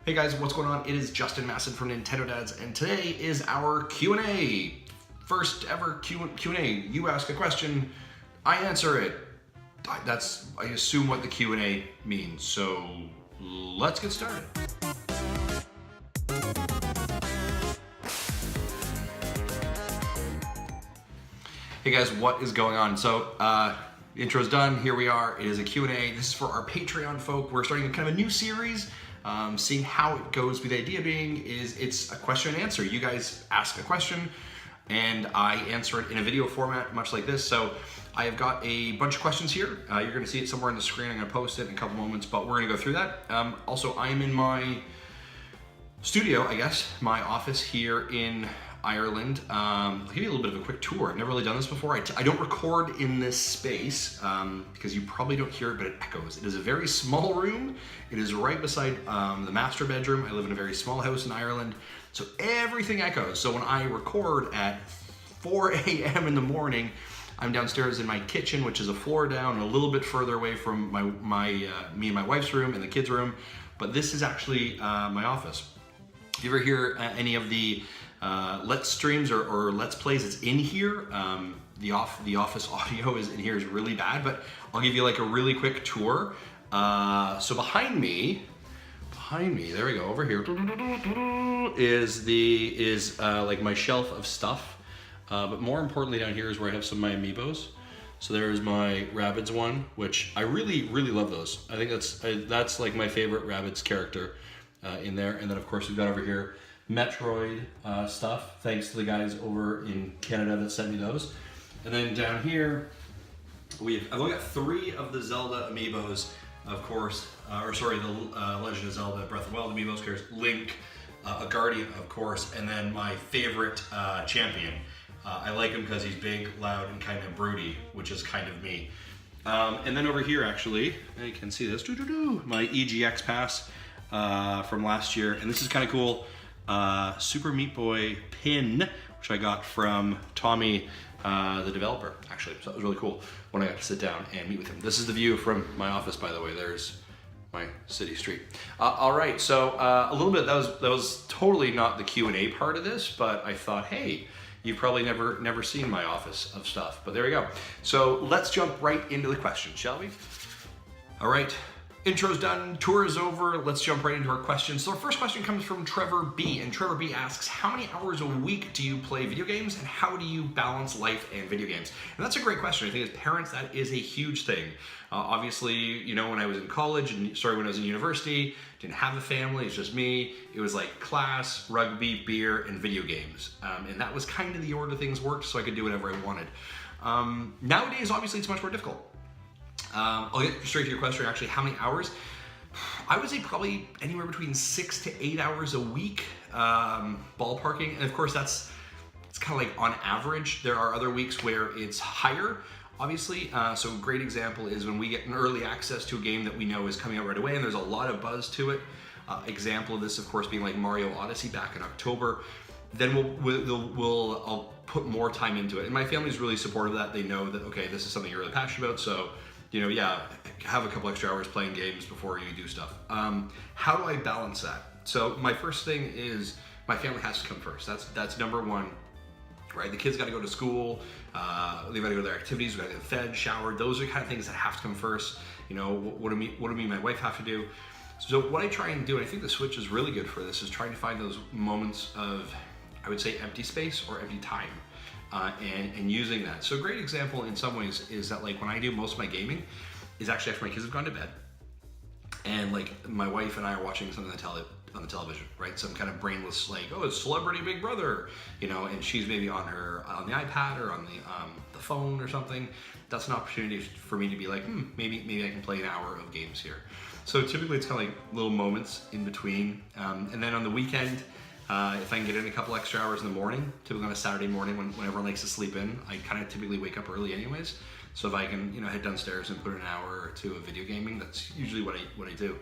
Hey guys, what's going on? It is Justin Masson from Nintendo Dads, and today is our Q&A. First ever Q&A. You ask a question, I answer it. I assume what the Q&A means, so let's get started. Hey guys, what is going on? So, intro's done, here we are. It is a Q&A. This is for our Patreon folk. We're starting kind of a new series, seeing how it goes. The idea being is it's a question and answer. You guys ask a question, and I answer it in a video format, much like this. So I have got a bunch of questions here. You're gonna see it somewhere on the screen. I'm gonna post it in a couple moments, but we're gonna go through that. Also, I am in my studio, I guess, my office here in Ireland. I'll give you a little bit of a quick tour. I've never really done this before. I don't record in this space because you probably don't hear it, but it echoes. It is a very small room. It is right beside the master bedroom. I live in a very small house in Ireland, so everything echoes. So when I record at 4 a.m. in the morning, I'm downstairs in my kitchen, which is a floor down and a little bit further away from me and my wife's room and the kids' room. But this is actually my office. If you ever hear any of the Let's streams or Let's plays, it's in here. The office audio is in here is really bad, but I'll give you like a really quick tour. So behind me, there we go, over here is like my shelf of stuff. But more importantly, down here is where I have some of my amiibos. So there's my Rabbids one, which I really love those. I think that's like my favorite Rabbids character in there. And then of course we've got over here Metroid stuff, thanks to the guys over in Canada that sent me those. And then down here, I've only got 3 of the Zelda amiibos, of course, the Legend of Zelda Breath of the Wild amiibos. There's Link, a Guardian, of course, and then my favorite champion. I like him because he's big, loud, and kind of broody, which is kind of me. And then over here, actually, you can see this, my EGX pass from last year, and this is kind of cool. Super Meat Boy pin, which I got from Tommy, the developer, actually. So that was really cool when I got to sit down and meet with him. This is the view from my office, by the way. There's my city street. All right, so a little bit, that was totally not the Q&A part of this, but I thought, hey, you've probably never seen my office of stuff, but there we go. So let's jump right into the questions, shall we? All right. Intro's done, tour is over, let's jump right into our questions. So our first question comes from Trevor B, and Trevor B asks, how many hours a week do you play video games, and how do you balance life and video games? And that's a great question. I think as parents, that is a huge thing. Obviously, you know, when I was in college, when I was in university, didn't have a family, it's just me. It was like class, rugby, beer, and video games. And that was kind of the order things worked, so I could do whatever I wanted. Nowadays, obviously, it's much more difficult. I'll get straight to your question, actually, how many hours? I would say probably anywhere between 6 to 8 hours a week, ballparking. And of course, it's kind of like on average. There are other weeks where it's higher, obviously. So a great example is when we get an early access to a game that we know is coming out right away and there's a lot of buzz to it. Example of this, of course, being like Mario Odyssey back in October. Then I'll put more time into it. And my family's really supportive of that. They know that, okay, this is something you're really passionate about, so you know, yeah, have a couple extra hours playing games before you do stuff. How do I balance that? So my first thing is my family has to come first. That's number one, right? The kids got to go to school. They've got to go to their activities. We got to get fed, showered. Those are the kind of things that have to come first. You know, what do me and my wife have to do? So what I try and do, and I think the Switch is really good for this, is trying to find those moments of, I would say, empty space or empty time. And using that. So a great example in some ways is that like when I do most of my gaming is actually after my kids have gone to bed and like my wife and I are watching something on the television, right? Some kind of brainless like, oh, it's Celebrity Big Brother, you know, and she's maybe on the iPad or on the phone or something. That's an opportunity for me to be like, maybe I can play an hour of games here. So typically it's kind of like little moments in between. And then on the weekend, if I can get in a couple extra hours in the morning, typically on a Saturday morning when everyone likes to sleep in, I kind of typically wake up early anyways. So if I can, you know, head downstairs and put an hour or two of video gaming, that's usually what I do.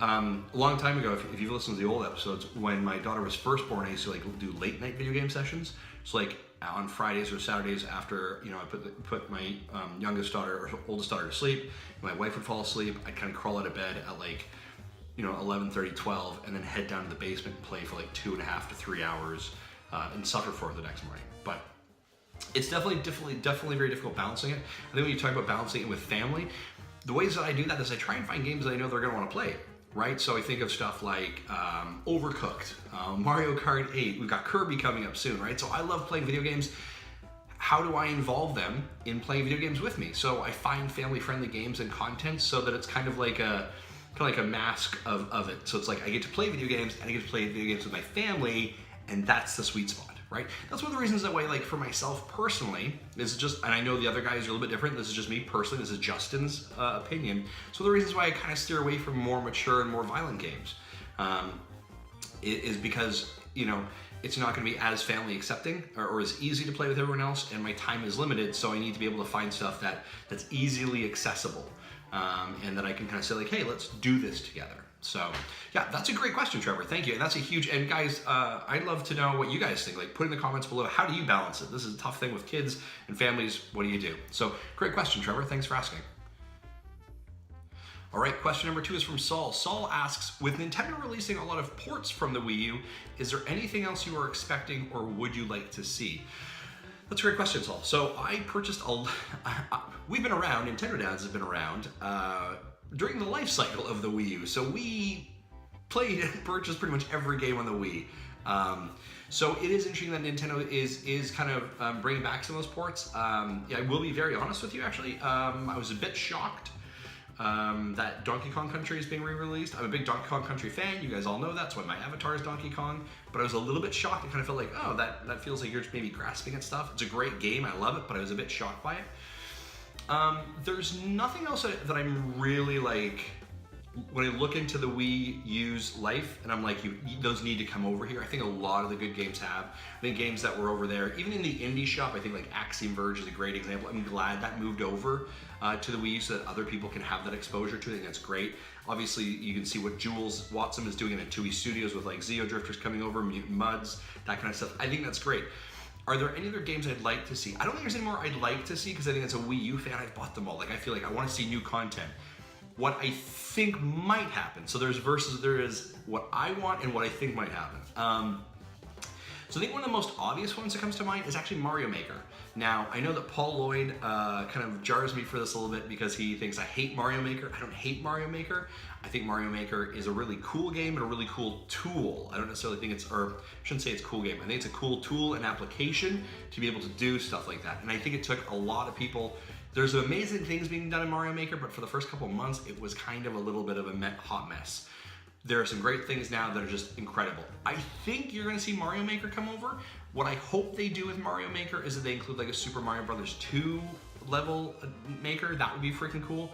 A long time ago, if you've listened to the old episodes, when my daughter was first born, I used to like do late night video game sessions. So like on Fridays or Saturdays after, you know, I put my youngest daughter or oldest daughter to sleep, and my wife would fall asleep, I'd kind of crawl out of bed at like 11:30, 12, and then head down to the basement and play for like 2.5 to 3 hours and suffer for it the next morning. But it's definitely very difficult balancing it. I think when you talk about balancing it with family, the ways that I do that is I try and find games that I know they're going to want to play, right? So I think of stuff like Overcooked, Mario Kart 8, we've got Kirby coming up soon, right? So I love playing video games. How do I involve them in playing video games with me? So I find family-friendly games and content so that it's kind of like a mask of it. So it's like I get to play video games and I get to play video games with my family, and that's the sweet spot, right? That's one of the reasons that way, like for myself personally, this is just, and I know the other guys are a little bit different, this is just me personally, this is Justin's opinion. So the reasons why I kind of steer away from more mature and more violent games is because, it's not going to be as family accepting or as easy to play with everyone else, and my time is limited, so I need to be able to find stuff that's easily accessible, and that I can kind of say like, hey, let's do this together. So yeah, that's a great question, Trevor. Thank you. And that's a huge, and guys, I'd love to know what you guys think. Like, put in the comments below, how do you balance it? This is a tough thing with kids and families. What do you do? So great question, Trevor. Thanks for asking. All right, question number 2 is from Saul. Saul asks, with Nintendo releasing a lot of ports from the Wii U, is there anything else you are expecting or would you like to see? That's a great question, Saul. So I purchased we've been around, Nintendo Dads has been around during the life cycle of the Wii U. So we played and purchased pretty much every game on the Wii. So it is interesting that Nintendo is kind of bringing back some of those ports. Yeah, I will be very honest with you, actually. I was a bit shocked that Donkey Kong Country is being re-released. I'm a big Donkey Kong Country fan. You guys all know that's why my avatar is Donkey Kong. But I was a little bit shocked. I kind of felt like, oh, that feels like you're just maybe grasping at stuff. It's a great game. I love it, but I was a bit shocked by it. There's nothing else that I'm really like, when I look into the Wii U's life, and I'm like, those need to come over here. I think a lot of the good games have. I think games that were over there, even in the indie shop, I think like Axiom Verge is a great example. I'm glad that moved over to the Wii U so that other people can have that exposure to it. I think that's great. Obviously, you can see what Jules Watson is doing at Toei Studios with like Zeo Drifters coming over, Mutant Muds, that kind of stuff. I think that's great. Are there any other games I'd like to see? I don't think there's any more I'd like to see because I think as a Wii U fan, I've bought them all. Like, I feel like I want to see new content. What I think might happen. So there is what I want and what I think might happen. So I think one of the most obvious ones that comes to mind is actually Mario Maker. Now, I know that Paul Lloyd kind of jars me for this a little bit because he thinks I hate Mario Maker. I don't hate Mario Maker. I think Mario Maker is a really cool game and a really cool tool. I don't necessarily think or I shouldn't say it's a cool game. I think it's a cool tool and application to be able to do stuff like that. And I think it took a lot of people. There's amazing things being done in Mario Maker, but for the first couple of months, it was kind of a little bit of a hot mess. There are some great things now that are just incredible. I think you're gonna see Mario Maker come over. What I hope they do with Mario Maker is that they include like a Super Mario Brothers 2 level maker. That would be freaking cool.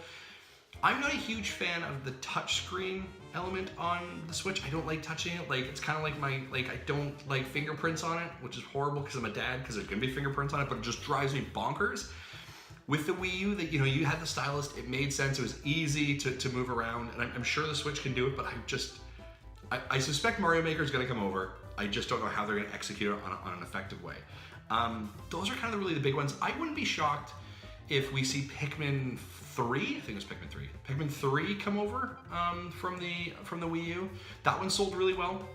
I'm not a huge fan of the touchscreen element on the Switch. I don't like touching it. Like, it's kind of like I don't like fingerprints on it, which is horrible because I'm a dad, because there's gonna be fingerprints on it, but it just drives me bonkers. With the Wii U, that you had the stylus, it made sense. It was easy to move around, and I'm sure the Switch can do it. But I suspect Mario Maker is going to come over. I just don't know how they're going to execute it on an effective way. Those are kind of really the big ones. I wouldn't be shocked if we see Pikmin 3. I think it was Pikmin 3. Pikmin 3 come over from the Wii U. That one sold really well,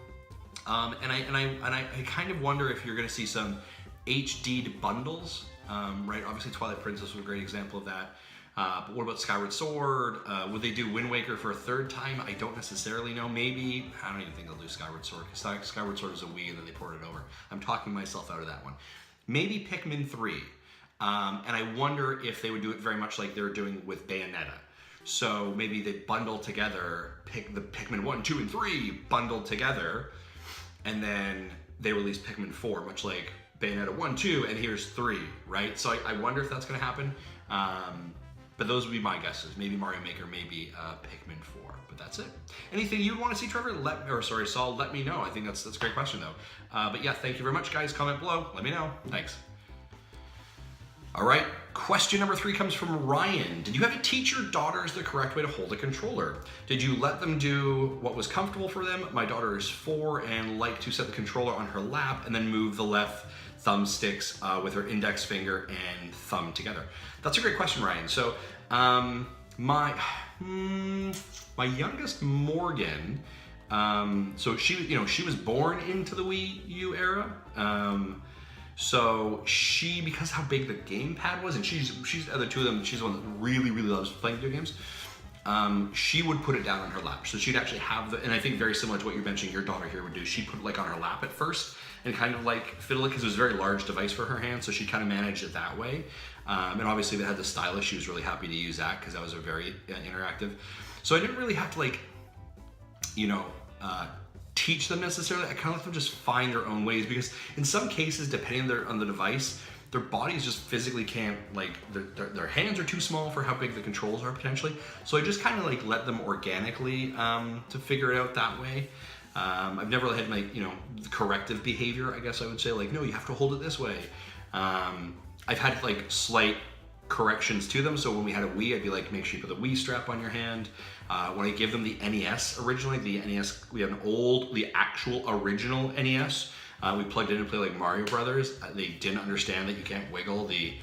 and I kind of wonder if you're going to see some HD'd bundles. Right, obviously Twilight Princess was a great example of that. But what about Skyward Sword? Would they do Wind Waker for a third time? I don't necessarily know. Maybe. I don't even think they'll do Skyward Sword, because Skyward Sword is a Wii and then they ported it over. I'm talking myself out of that one. Maybe Pikmin 3. And I wonder if they would do it very much like they're doing with Bayonetta. So maybe they bundle together, the Pikmin 1, 2, and 3 bundled together, and then they release Pikmin 4, much like Bayonetta 1, 2, and here's 3, right? So I wonder if that's going to happen. But those would be my guesses. Maybe Mario Maker, maybe Pikmin 4. But that's it. Anything you'd want to see, Trevor? Saul, let me know. I think that's a great question, though. But yeah, thank you very much, guys. Comment below. Let me know. Thanks. All right, question number 3 comes from Ryan. Did you have to teach your daughters the correct way to hold a controller? Did you let them do what was comfortable for them? My daughter is 4 and like to set the controller on her lap and then move the left thumbsticks with her index finger and thumb together. That's a great question, Ryan. So My youngest, Morgan, so she was born into the Wii U era. So she, because how big the gamepad was, and she's the two of them, she's the one that really, really loves playing video games. She would put it down on her lap. So she'd actually have and I think very similar to what you're mentioning your daughter here would do, she'd put it like on her lap at first and kind of like fiddle it, because it was a very large device for her hand, so she kind of managed it that way. And obviously they had the stylus, she was really happy to use that because that was a very interactive. So I didn't really have to like, teach them necessarily. I kind of let them just find their own ways, because in some cases, depending on the device, their bodies just physically can't, like, their hands are too small for how big the controls are potentially. So I just kind of like let them organically to figure it out that way. I've never really had like, corrective behavior, I guess I would say, like, no, you have to hold it this way. I've had like slight corrections to them. So when we had a Wii, I'd be like, make sure you put the Wii strap on your hand. When I give them the NES originally, we have the actual original NES. We plugged in and played like Mario Brothers. They didn't understand that you can't wiggle the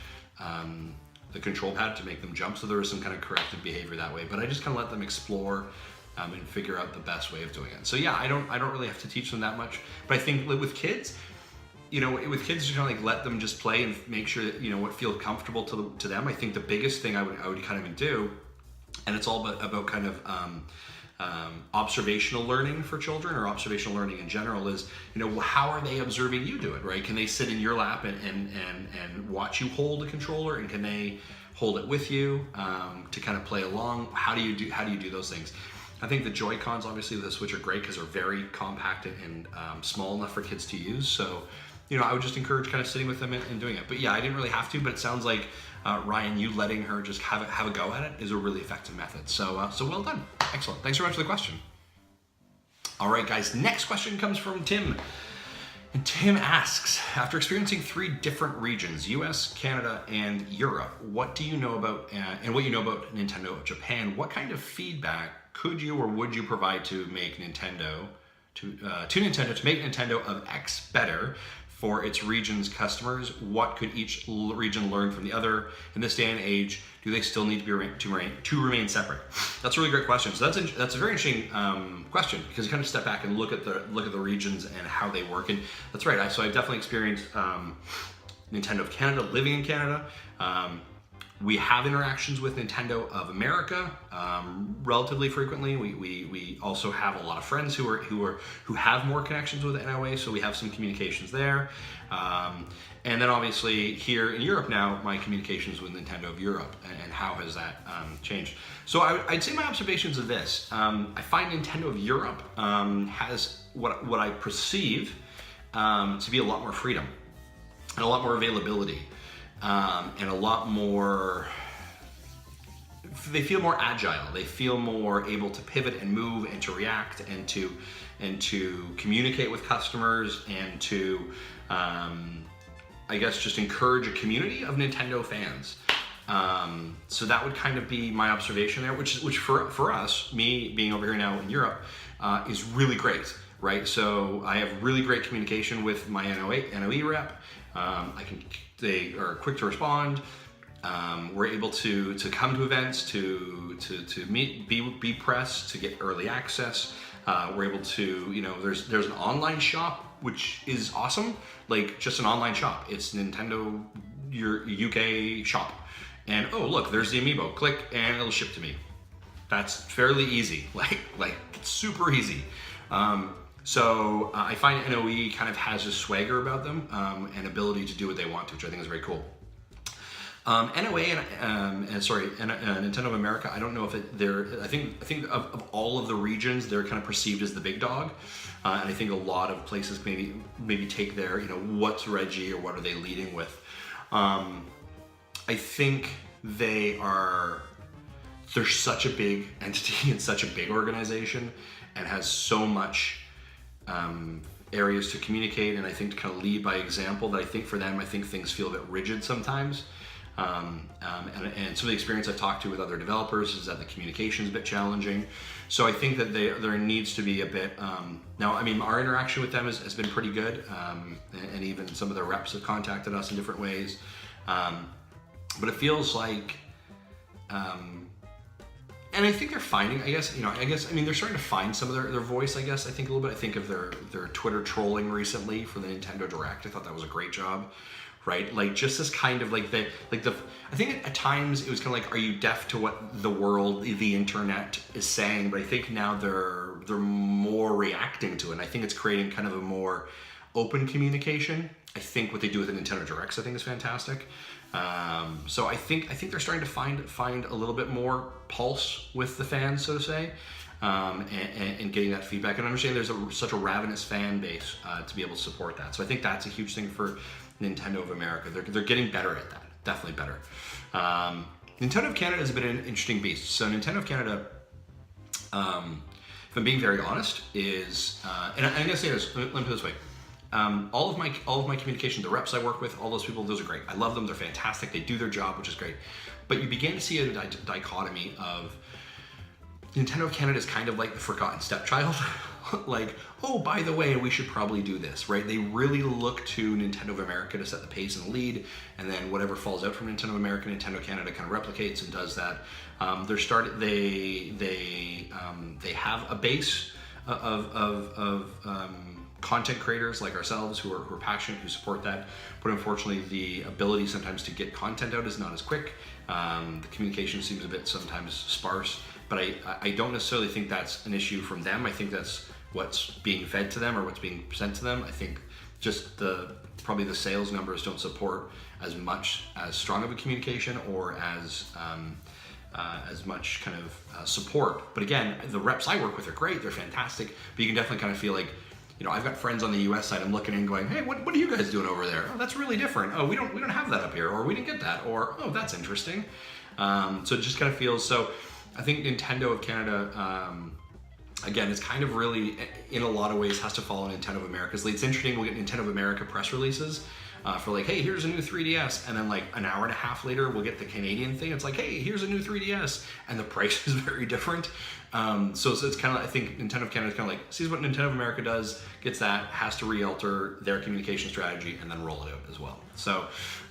control pad to make them jump. So there was some kind of corrective behavior that way. But I just kind of let them explore and figure out the best way of doing it. So yeah, I don't really have to teach them that much. But I think with kids, you kind of like let them just play and make sure that what feels comfortable to them. I think the biggest thing I would kind of do, and it's all about kind of observational learning for children, or observational learning in general, is how are they observing you do it, right? Can they sit in your lap and watch you hold a controller, and can they hold it with you to kind of play along? How do you do those things? I think the Joy-Cons, obviously, the Switch are great because they're very compact and small enough for kids to use. So I would just encourage kind of sitting with them and doing it. But yeah, I didn't really have to, but it sounds like Ryan, you letting her just have a go at it is a really effective method. So well done. Excellent. Thanks very much for the question. All right, guys, next question comes from Tim. And Tim asks, after experiencing 3 different regions, US, Canada, and Europe, what do you know about, and what you know about Nintendo of Japan, what kind of feedback could you or would you provide to make Nintendo, to make Nintendo of X better for its region's customers? What could each region learn from the other? In this day and age, do they still need to remain separate? That's a really great question. So that's a very interesting question, because you kind of step back and look at the regions and how they work. And that's right. So I definitely experienced Nintendo of Canada, living in Canada. We have interactions with Nintendo of America relatively frequently. We also have a lot of friends who have more connections with NOA, so we have some communications there. And then obviously here in Europe now, my communications with Nintendo of Europe, and how has that changed? So I'd say my observations of this. I find Nintendo of Europe has what I perceive to be a lot more freedom and a lot more availability. And a lot more, they feel more agile. They feel more able to pivot and move and to react and to communicate with customers and to, I guess, just encourage a community of Nintendo fans. So that would kind of be my observation there, which for us, me being over here now in Europe, is really great, right? So I have really great communication with my NOE rep. They are quick to respond. We're able to come to events, to meet, be press, to get early access. We're able to, there's an online shop, which is awesome. Like, just an online shop. It's Nintendo, your UK shop. And oh, look, there's the amiibo. Click and it'll ship to me. That's fairly easy. Like it's super easy. So I find NOE kind of has a swagger about them and ability to do what they want to, which I think is very cool. NOA and Nintendo of America, I don't know if I think of all of the regions, they're kind of perceived as the big dog. And I think a lot of places maybe take their, what's Reggie or what are they leading with. I think they're such a big entity and such a big organization and has so much areas to communicate, and I think to kind of lead by example, that I think for them, I think things feel a bit rigid sometimes. And some of the experience I've talked to with other developers is that the communication is a bit challenging. So I think that there needs to be a bit, now, I mean, our interaction with them has been pretty good, and even some of their reps have contacted us in different ways. But it feels like and I think they're finding, I mean, they're starting to find some of their voice, I guess, I think a little bit. I think of their Twitter trolling recently for the Nintendo Direct. I thought that was a great job, right? Like, just this kind of, I think at times it was kind of like, are you deaf to what the world, the internet is saying? But I think now they're more reacting to it. And I think it's creating kind of a more open communication. I think what they do with the Nintendo Directs, I think, is fantastic. So I think they're starting to find a little bit more pulse with the fans, so to say, and getting that feedback. And understand there's such a ravenous fan base to be able to support that. So I think that's a huge thing for Nintendo of America. They're getting better at that, definitely better. Nintendo of Canada has been an interesting beast. So Nintendo of Canada, if I'm being very honest, is and I'm gonna say this. Let me put it this way. All of my communication, the reps I work with, all those people, those are great. I love them. They're fantastic. They do their job, which is great. But you begin to see a dichotomy of Nintendo of Canada is kind of like the forgotten stepchild. Like, oh, by the way, we should probably do this, right? They really look to Nintendo of America to set the pace and the lead, and then whatever falls out from Nintendo of America, Nintendo Canada kind of replicates and does that. They have a base of content creators like ourselves who are passionate, who support that, but unfortunately the ability sometimes to get content out is not as quick. The communication seems a bit sometimes sparse, but I don't necessarily think that's an issue from them. I think that's what's being fed to them or what's being sent to them. I think just probably the sales numbers don't support as strong of a communication or as much kind of support. But again, the reps I work with are great, they're fantastic, but you can definitely kind of feel like, I've got friends on the US side, I'm looking and going, hey, what are you guys doing over there? Oh, that's really different. Oh, we don't have that up here, or we didn't get that, or oh, that's interesting. So it just kind of feels, so I think Nintendo of Canada, again, it's kind of really, in a lot of ways, has to follow Nintendo of America's lead. It's interesting, we'll get Nintendo of America press releases for like, hey, here's a new 3DS, and then like an hour and a half later, we'll get the Canadian thing. It's like, hey, here's a new 3DS, and the price is very different. So it's kind of, I think Nintendo of Canada is kind of like, sees what Nintendo of America does, gets that, has to re-alter their communication strategy, and then roll it out as well. So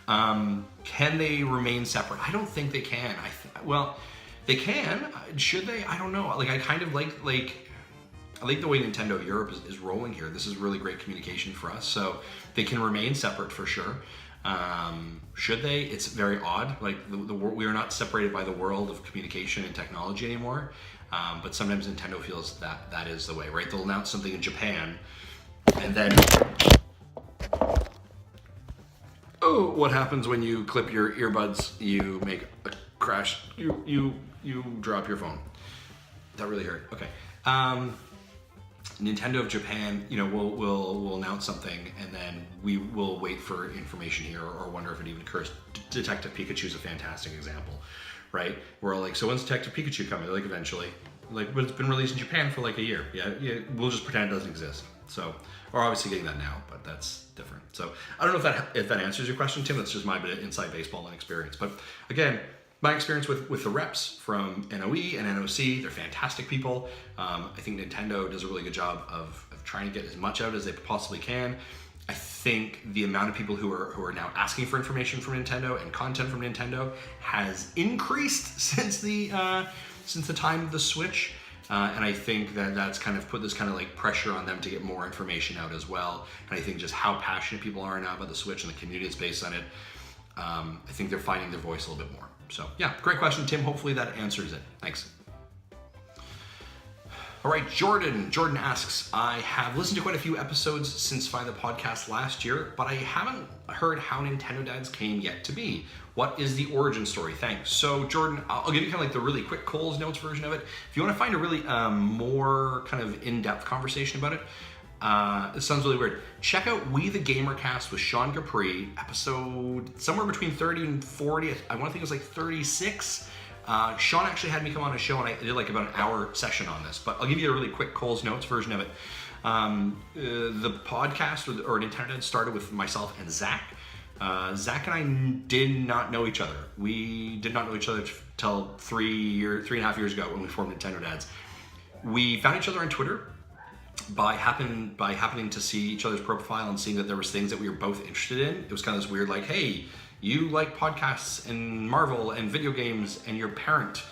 can they remain separate? I don't think they can. Well, they can. Should they? I don't know. Like, I kind of like I like the way Nintendo of Europe is rolling here. This is really great communication for us. So they can remain separate for sure. Should they? It's very odd. Like we are not separated by the world of communication and technology anymore. But sometimes Nintendo feels that is the way, right? They'll announce something in Japan, and then, oh, what happens when you clip your earbuds? You make a crash. You drop your phone. That really hurt. Okay. Nintendo of Japan, will announce something, and then we will wait for information here, or wonder if it even occurs. Detective Pikachu is a fantastic example, right? We're all like, so when's Detective Pikachu coming? They're like, eventually. Like, but it's been released in Japan for like a year. Yeah, we'll just pretend it doesn't exist. So, we're obviously getting that now, but that's different. So, I don't know if that answers your question, Tim. That's just my bit of inside baseball and experience. But again, my experience with the reps from NOE and NOC, they're fantastic people. I think Nintendo does a really good job of trying to get as much out as they possibly can. I think the amount of people who are now asking for information from Nintendo and content from Nintendo has increased since the time of the Switch. And I think that's kind of put this kind of like pressure on them to get more information out as well. And I think just how passionate people are now about the Switch and the community that's based on it, I think they're finding their voice a little bit more. So yeah, great question, Tim. Hopefully that answers it. Thanks. All right, Jordan asks, I have listened to quite a few episodes since finding the podcast last year, but I haven't heard how Nintendo Dads came yet to be. What is the origin story? Thanks. So Jordan, I'll give you kind of like the really quick Cole's Notes version of it. If you want to find a really more kind of in-depth conversation about it, it sounds really weird. Check out We the Gamercast with Sean Capri, episode somewhere between 30 and 40. I want to think it was like 36. Sean actually had me come on a show, and I did like about an hour session on this, but I'll give you a really quick Cole's Notes version of it. The podcast or Nintendo Dad started with myself and Zach. Zach and I did not know each other. We did not know each other till 3.5 years ago when we formed Nintendo Dads. We found each other on Twitter by happening to see each other's profile and seeing that there was things that we were both interested in. It was kind of this weird, like, hey, you like podcasts and Marvel and video games and you're a parent.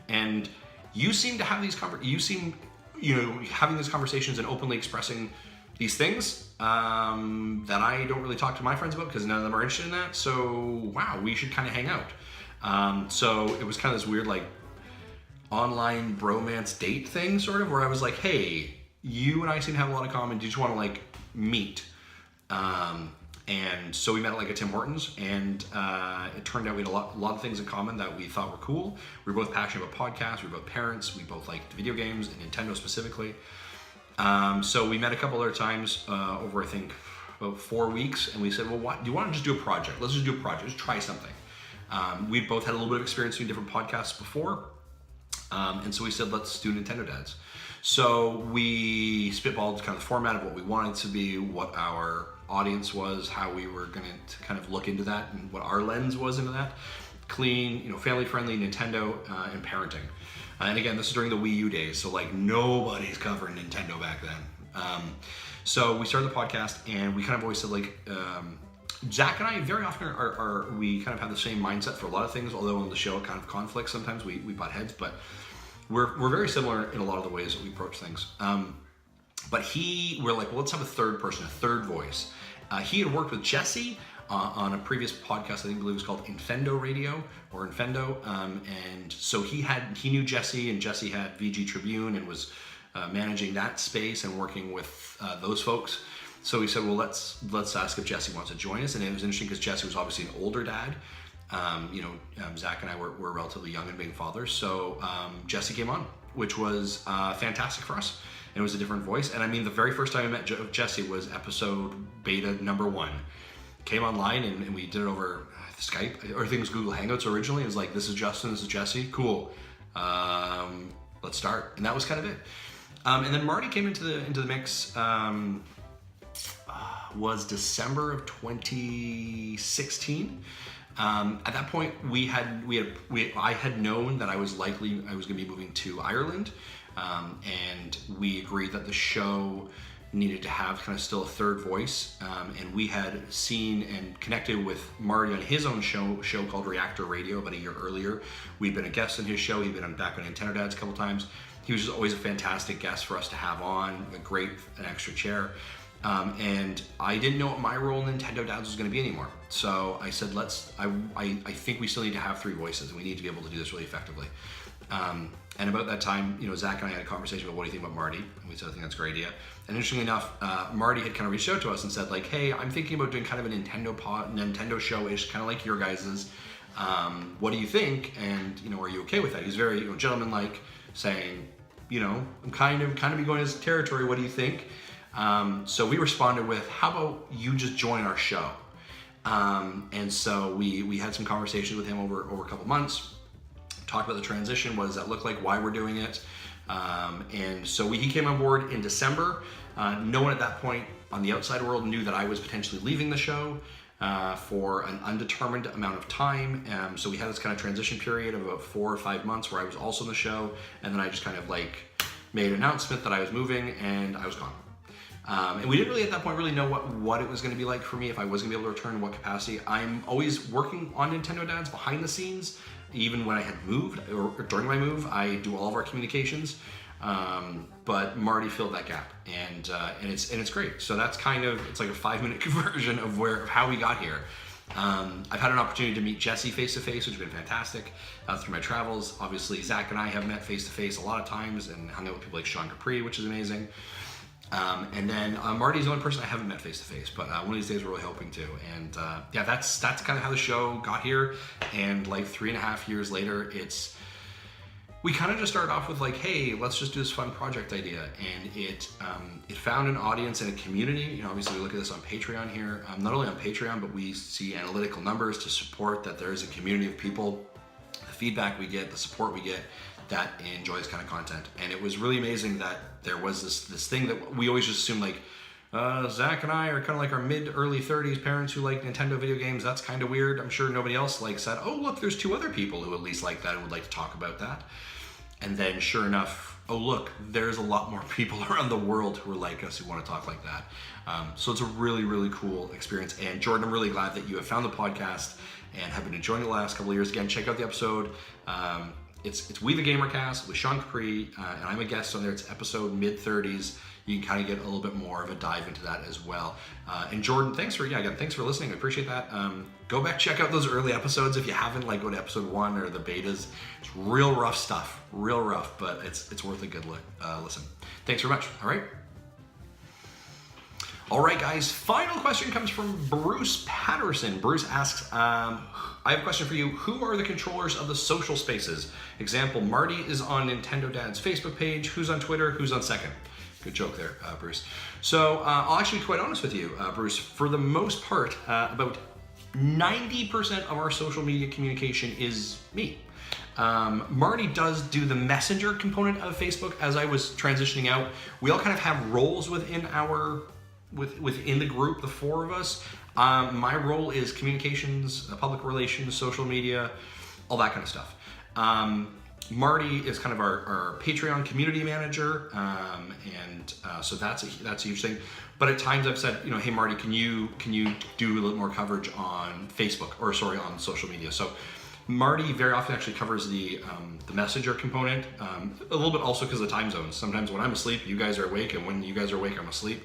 And you seem to have these having these conversations and openly expressing these things that I don't really talk to my friends about because none of them are interested in that. So wow, we should kind of hang out. So it was kind of this weird like online bromance date thing, sort of, where I was like, hey, you and I seem to have a lot in common. Do you just want to like meet? And so we met at like a Tim Hortons, and it turned out we had a lot of things in common that we thought were cool. We were both passionate about podcasts. We were both parents. We both liked video games and Nintendo specifically. So we met a couple other times over, I think, about 4 weeks, and we said, well, do you want to just do a project? Let's just do a project. Just try something. We both had a little bit of experience doing different podcasts before, and so we said, let's do Nintendo Dads. So we spitballed kind of the format of what we wanted to be, what our audience was, how we were going to kind of look into that, and what our lens was into that. Clean, family-friendly Nintendo and parenting. And again, this is during the Wii U days, so like nobody's covering Nintendo back then. So we started the podcast, and we kind of always said like, Zach and I very often we kind of have the same mindset for a lot of things, although on the show it kind of conflicts sometimes, we butt heads, but we're very similar in a lot of the ways that we approach things. But we're like, well, let's have a third person, a third voice. He had worked with Jesse on a previous podcast, I believe it was called Infendo Radio or Infendo. And so he knew Jesse, and Jesse had VG Tribune and was managing that space and working with those folks. So he said, well, let's ask if Jesse wants to join us. And it was interesting because Jesse was obviously an older dad. Zach and I were relatively young and being fathers. So Jesse came on, which was fantastic for us. And it was a different voice. And I mean, the very first time I met Jesse was episode beta number 1. Came online and we did it over Skype, or I think it was Google Hangouts originally. It was like, this is Justin, this is Jesse, cool. Let's start. And that was kind of it. And then Marty came into the mix, was December of 2016. At that point, I had known that I was going to be moving to Ireland, and we agreed that the show needed to have kind of still a third voice, and we had seen and connected with Marty on his own show called Reactor Radio about a year earlier. We'd been a guest on his show. He'd been back on Nintendo Dads a couple times. He was just always a fantastic guest for us to have on, an extra chair. And I didn't know what my role in Nintendo Dads was going to be anymore. So I said, I think we still need to have 3 voices, and we need to be able to do this really effectively. And about that time, Zach and I had a conversation about what do you think about Marty? And we said, I think that's a great idea. And interestingly enough, Marty had kind of reached out to us and said like, hey, I'm thinking about doing kind of a Nintendo show-ish, kind of like your guys's. What do you think? And, are you okay with that? He's very gentleman-like, saying, I'm kind of be going to his territory. What do you think? So we responded with, how about you just join our show? And so we had some conversations with him over a couple months, talked about the transition, what does that look like, why we're doing it. And so he came on board in December. No one at that point on the outside world knew that I was potentially leaving the show for an undetermined amount of time. So we had this kind of transition period of about 4 or 5 months where I was also in the show, and then I just kind of like made an announcement that I was moving, and I was gone. And we didn't really at that point really know what it was going to be like for me, if I was going to be able to return, in what capacity. I'm always working on Nintendo Dads behind the scenes. Even when I had moved, or during my move, I do all of our communications. But Marty filled that gap, and it's great. So that's it's like a 5-minute conversion of how we got here. I've had an opportunity to meet Jesse face to face, which has been fantastic through my travels. Obviously, Zach and I have met face to face a lot of times and hung out with people like Sean Capri, which is amazing. And then Marty's the only person I haven't met face to face, but one of these days we're really hoping to. And that's kind of how the show got here. And like 3.5 years later, we kind of just started off with like, hey, let's just do this fun project idea, and it found an audience and a community. Obviously we look at this on Patreon here, not only on Patreon, but we see analytical numbers to support that there is a community of people, the feedback we get, the support we get, that enjoy this kind of content. And it was really amazing that there was this thing that we always just assumed like, Zach and I are kind of like our mid-early 30s parents who like Nintendo video games. That's kind of weird. I'm sure nobody else said, oh look, there's 2 other people who at least like that and would like to talk about that. And then sure enough, oh look, there's a lot more people around the world who are like us, who want to talk like that. So it's a really, really cool experience. And Jordan, I'm really glad that you have found the podcast and have been enjoying the last couple of years. Again, check out the episode. it's We the Gamercast with Sean Capri, and I'm a guest on there. It's episode mid-30s. You can kind of get a little bit more of a dive into that as well. And Jordan, thanks for listening. I appreciate that. Go back, check out those early episodes if you haven't. Like, go to episode 1 or the betas. It's real rough stuff, real rough, but it's worth a good listen. Thanks very much. All right, guys. Final question comes from Bruce Patterson. Bruce asks, I have a question for you. Who are the controllers of the social spaces? Example, Marty is on Nintendo Dad's Facebook page. Who's on Twitter? Who's on Second? Good joke there, Bruce. So I'll actually be quite honest with you, Bruce. For the most part, about 90% of our social media communication is me. Marty does do the messenger component of Facebook. As I was transitioning out, we all kind of have roles within the group, the 4 of us. My role is communications, public relations, social media, all that kind of stuff. Marty is kind of our Patreon community manager, so that's a huge thing. But at times I've said, hey Marty, can you do a little more coverage on Facebook, on social media? So Marty very often actually covers the messenger component, a little bit also because of the time zones. Sometimes when I'm asleep, you guys are awake, and when you guys are awake, I'm asleep.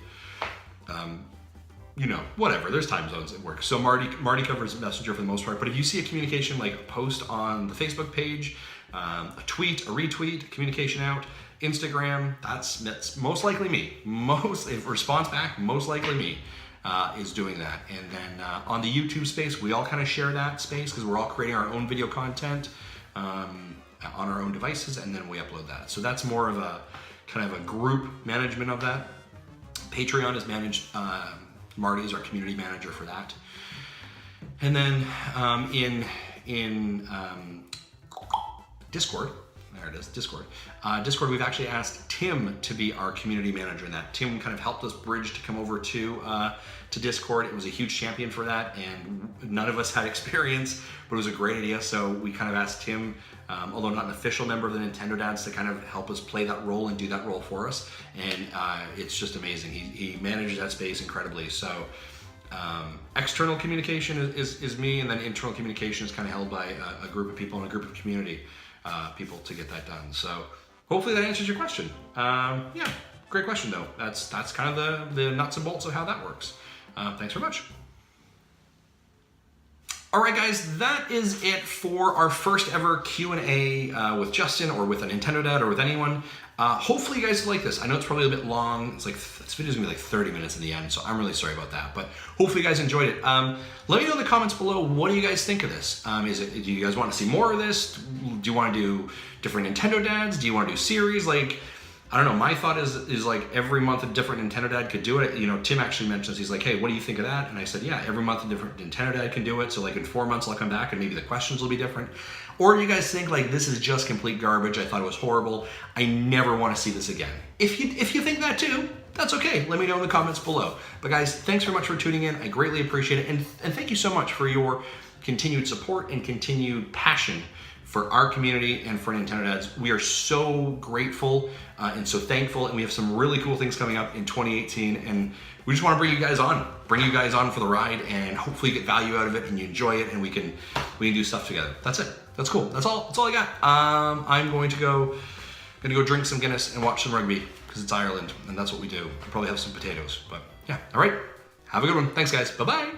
Whatever, there's time zones at work. So Marty covers Messenger for the most part, but if you see a communication like a post on the Facebook page, a tweet, a retweet, communication out, Instagram, that's most likely me. If response back, most likely me is doing that. And then on the YouTube space, we all kind of share that space because we're all creating our own video content on our own devices, and then we upload that. So that's more of a kind of a group management of that. Patreon is managed, Marty is our community manager for that. And then in Discord, there it is, Discord. Discord, we've actually asked Tim to be our community manager in that. Tim kind of helped us bridge to come over to Discord. It was a huge champion for that, and none of us had experience, but it was a great idea. So we kind of asked Tim, although not an official member of the Nintendo Dads, to kind of help us play that role and do that role for us. And it's just amazing. He manages that space incredibly. So external communication is me, and then internal communication is kind of held by a group of people and a group of community people to get that done. So hopefully that answers your question. Yeah, great question though. That's kind of the nuts and bolts of how that works. Thanks very much. All right, guys, that is it for our first ever Q&A with Justin or with a Nintendo Dad or with anyone. Hopefully you guys like this. I know it's probably a bit long. It's like, this video's gonna be like 30 minutes in the end, so I'm really sorry about that. But hopefully you guys enjoyed it. Let me know in the comments below, what do you guys think of this? Do you guys want to see more of this? Do you want to do different Nintendo Dads? Do you want to do series? Like, I don't know, my thought is like every month a different Nintendo Dad could do it. Tim actually mentions, he's like, hey, what do you think of that? And I said, yeah, every month a different Nintendo Dad can do it. So like in 4 months I'll come back and maybe the questions will be different. Or you guys think like this is just complete garbage, I thought it was horrible, I never want to see this again. If you think that too, that's okay. Let me know in the comments below. But guys, thanks very much for tuning in. I greatly appreciate it. And thank you so much for your continued support and continued passion for our community and for Nintendo Dads. We are so grateful and so thankful, and we have some really cool things coming up in 2018, and we just want to bring you guys on for the ride, and hopefully you get value out of it and you enjoy it, and we can do stuff together. That's it. That's cool. That's all I got. I'm going to go drink some Guinness and watch some rugby because it's Ireland and that's what we do. I'll probably have some potatoes, but yeah. All right. Have a good one. Thanks, guys. Bye-bye.